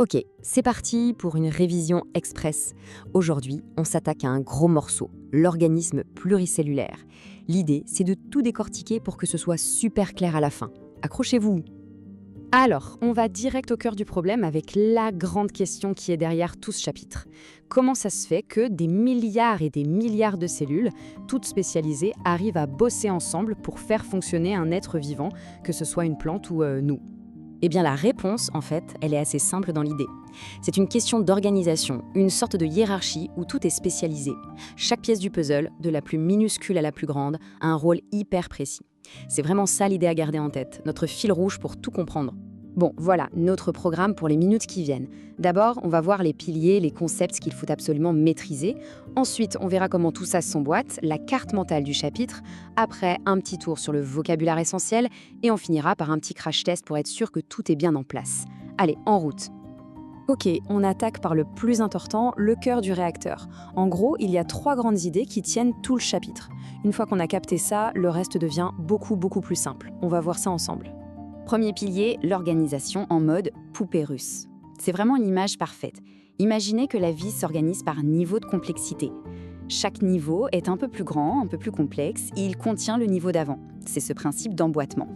Ok, c'est parti pour une révision express. Aujourd'hui, on s'attaque à un gros morceau, l'organisme pluricellulaire. L'idée, c'est de tout décortiquer pour que ce soit super clair à la fin. Accrochez-vous. Alors, on va direct au cœur du problème avec la grande question qui est derrière tout ce chapitre. Comment ça se fait que des milliards et des milliards de cellules, toutes spécialisées, arrivent à bosser ensemble pour faire fonctionner un être vivant, que ce soit une plante ou nous? Eh bien la réponse, en fait, elle est assez simple dans l'idée. C'est une question d'organisation, une sorte de hiérarchie où tout est spécialisé. Chaque pièce du puzzle, de la plus minuscule à la plus grande, a un rôle hyper précis. C'est vraiment ça l'idée à garder en tête, notre fil rouge pour tout comprendre. Bon, voilà, notre programme pour les minutes qui viennent. D'abord, on va voir les piliers, les concepts qu'il faut absolument maîtriser. Ensuite, on verra comment tout ça s'emboîte, la carte mentale du chapitre. Après, un petit tour sur le vocabulaire essentiel. Et on finira par un petit crash test pour être sûr que tout est bien en place. Allez, en route. Ok, on attaque par le plus important, le cœur du réacteur. En gros, il y a 3 grandes idées qui tiennent tout le chapitre. Une fois qu'on a capté ça, le reste devient beaucoup plus simple. On va voir ça ensemble. Premier pilier, l'organisation en mode poupée russe. C'est vraiment l'image parfaite. Imaginez que la vie s'organise par niveau de complexité. Chaque niveau est un peu plus grand, un peu plus complexe, et il contient le niveau d'avant. C'est ce principe d'emboîtement.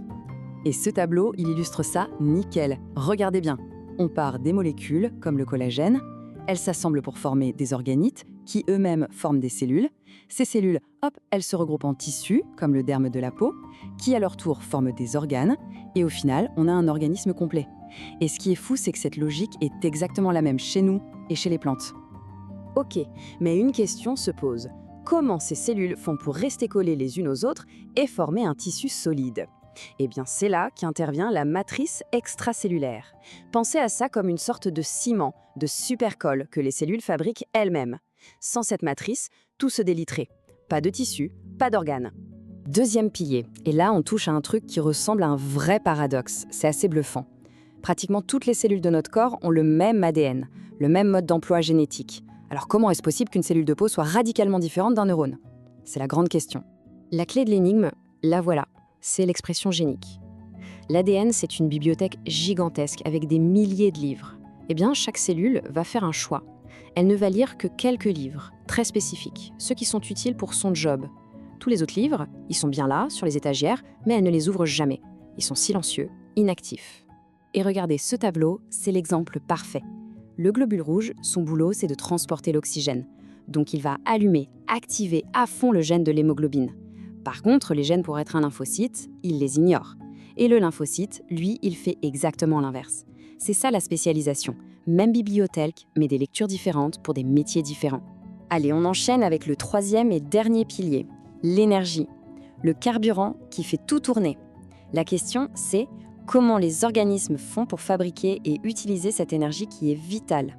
Et ce tableau, il illustre ça nickel. Regardez bien. On part des molécules, comme le collagène. Elles s'assemblent pour former des organites, qui eux-mêmes forment des cellules. Ces cellules, hop, elles se regroupent en tissus, comme le derme de la peau, qui à leur tour forment des organes. Et au final, on a un organisme complet. Et ce qui est fou, c'est que cette logique est exactement la même chez nous et chez les plantes. Ok, mais une question se pose. Comment ces cellules font pour rester collées les unes aux autres et former un tissu solide? Eh bien, c'est là qu'intervient la matrice extracellulaire. Pensez à ça comme une sorte de ciment, de supercolle que les cellules fabriquent elles-mêmes. Sans cette matrice, tout se déliterait. Pas de tissu, pas d'organes. Deuxième pilier, et là on touche à un truc qui ressemble à un vrai paradoxe, c'est assez bluffant. Pratiquement toutes les cellules de notre corps ont le même ADN, le même mode d'emploi génétique. Alors comment est-ce possible qu'une cellule de peau soit radicalement différente d'un neurone? C'est la grande question. La clé de l'énigme, la voilà. C'est l'expression génique. L'ADN, c'est une bibliothèque gigantesque avec des milliers de livres. Eh bien, chaque cellule va faire un choix. Elle ne va lire que quelques livres, très spécifiques, ceux qui sont utiles pour son job. Tous les autres livres, ils sont bien là, sur les étagères, mais elle ne les ouvre jamais. Ils sont silencieux, inactifs. Et regardez, ce tableau, c'est l'exemple parfait. Le globule rouge, son boulot, c'est de transporter l'oxygène. Donc il va allumer, activer à fond le gène de l'hémoglobine. Par contre, les gènes pour être un lymphocyte, il les ignore. Et le lymphocyte, lui, il fait exactement l'inverse. C'est ça la spécialisation. Même bibliothèque, mais des lectures différentes pour des métiers différents. Allez, on enchaîne avec le troisième et dernier pilier, l'énergie. Le carburant qui fait tout tourner. La question, c'est comment les organismes font pour fabriquer et utiliser cette énergie qui est vitale.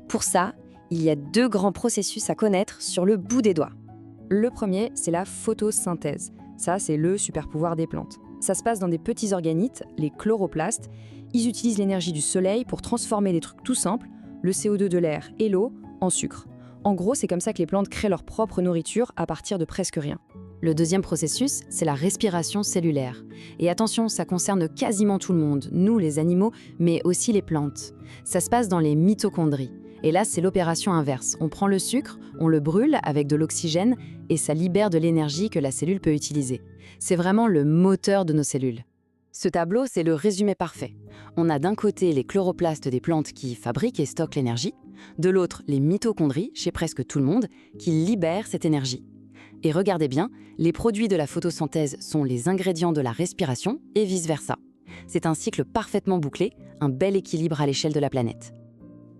Pour ça, il y a 2 grands processus à connaître sur le bout des doigts. Le premier, c'est la photosynthèse. Ça, c'est le super pouvoir des plantes. Ça se passe dans des petits organites, les chloroplastes. Ils utilisent l'énergie du soleil pour transformer des trucs tout simples, le CO2 de l'air et l'eau, en sucre. En gros, c'est comme ça que les plantes créent leur propre nourriture à partir de presque rien. Le deuxième processus, c'est la respiration cellulaire. Et attention, ça concerne quasiment tout le monde, nous les animaux, mais aussi les plantes. Ça se passe dans les mitochondries. Et là, c'est l'opération inverse. On prend le sucre, on le brûle avec de l'oxygène et ça libère de l'énergie que la cellule peut utiliser. C'est vraiment le moteur de nos cellules. Ce tableau, c'est le résumé parfait. On a d'un côté les chloroplastes des plantes qui fabriquent et stockent l'énergie, de l'autre les mitochondries, chez presque tout le monde, qui libèrent cette énergie. Et regardez bien, les produits de la photosynthèse sont les ingrédients de la respiration et vice-versa. C'est un cycle parfaitement bouclé, un bel équilibre à l'échelle de la planète.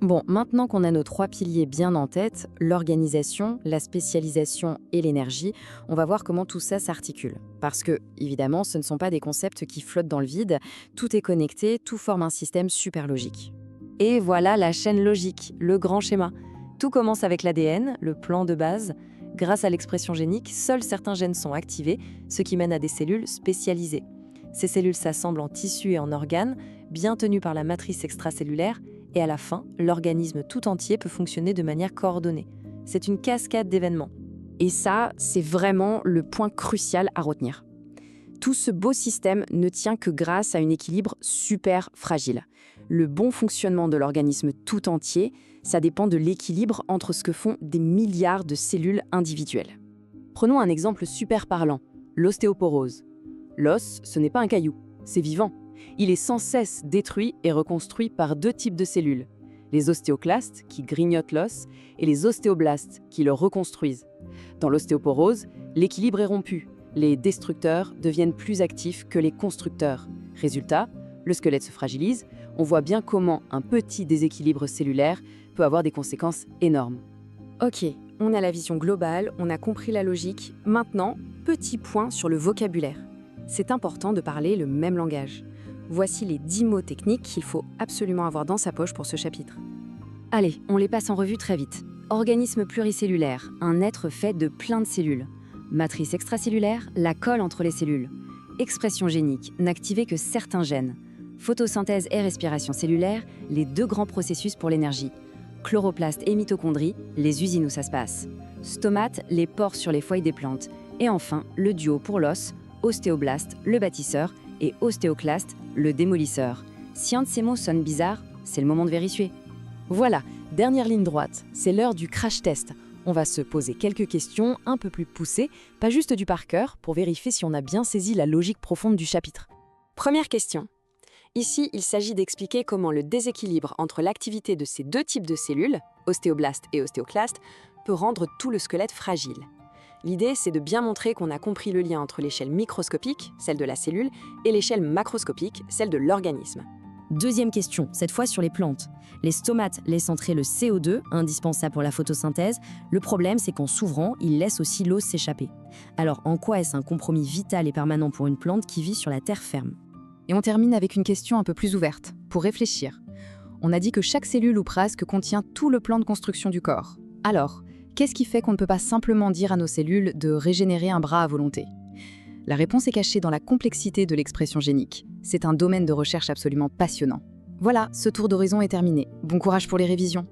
Bon, maintenant qu'on a nos 3 piliers bien en tête, l'organisation, la spécialisation et l'énergie, on va voir comment tout ça s'articule. Parce que, évidemment, ce ne sont pas des concepts qui flottent dans le vide, tout est connecté, tout forme un système super logique. Et voilà la chaîne logique, le grand schéma. Tout commence avec l'ADN, le plan de base. Grâce à l'expression génique, seuls certains gènes sont activés, ce qui mène à des cellules spécialisées. Ces cellules s'assemblent en tissus et en organes, bien tenus par la matrice extracellulaire, et à la fin, l'organisme tout entier peut fonctionner de manière coordonnée. C'est une cascade d'événements. Et ça, c'est vraiment le point crucial à retenir. Tout ce beau système ne tient que grâce à un équilibre super fragile. Le bon fonctionnement de l'organisme tout entier, ça dépend de l'équilibre entre ce que font des milliards de cellules individuelles. Prenons un exemple super parlant, l'ostéoporose. L'os, ce n'est pas un caillou, c'est vivant. Il est sans cesse détruit et reconstruit par deux types de cellules. Les ostéoclastes, qui grignotent l'os, et les ostéoblastes, qui le reconstruisent. Dans l'ostéoporose, l'équilibre est rompu. Les destructeurs deviennent plus actifs que les constructeurs. Résultat, le squelette se fragilise. On voit bien comment un petit déséquilibre cellulaire peut avoir des conséquences énormes. Ok, on a la vision globale, on a compris la logique. Maintenant, petit point sur le vocabulaire. C'est important de parler le même langage. Voici les 10 mots techniques qu'il faut absolument avoir dans sa poche pour ce chapitre. Allez, on les passe en revue très vite. Organisme pluricellulaire, un être fait de plein de cellules. Matrice extracellulaire, la colle entre les cellules. Expression génique, n'activer que certains gènes. Photosynthèse et respiration cellulaire, les deux grands processus pour l'énergie. Chloroplaste et mitochondrie, les usines où ça se passe. Stomate, les pores sur les feuilles des plantes. Et enfin, le duo pour l'os, ostéoblaste, le bâtisseur, et ostéoclaste, le démolisseur. Si un de ces mots sonne bizarre, c'est le moment de vérifier. Voilà, dernière ligne droite, c'est l'heure du crash test. On va se poser quelques questions un peu plus poussées, pas juste du par cœur, pour vérifier si on a bien saisi la logique profonde du chapitre. Première question. Ici, il s'agit d'expliquer comment le déséquilibre entre l'activité de ces deux types de cellules, ostéoblastes et ostéoclastes, peut rendre tout le squelette fragile. L'idée, c'est de bien montrer qu'on a compris le lien entre l'échelle microscopique, celle de la cellule, et l'échelle macroscopique, celle de l'organisme. Deuxième question, cette fois sur les plantes. Les stomates laissent entrer le CO2, indispensable pour la photosynthèse. Le problème, c'est qu'en s'ouvrant, ils laissent aussi l'eau s'échapper. Alors, en quoi est-ce un compromis vital et permanent pour une plante qui vit sur la terre ferme? Et on termine avec une question un peu plus ouverte, pour réfléchir. On a dit que chaque cellule ou presque contient tout le plan de construction du corps. Alors, qu'est-ce qui fait qu'on ne peut pas simplement dire à nos cellules de régénérer un bras à volonté? La réponse est cachée dans la complexité de l'expression génique. C'est un domaine de recherche absolument passionnant. Voilà, ce tour d'horizon est terminé. Bon courage pour les révisions.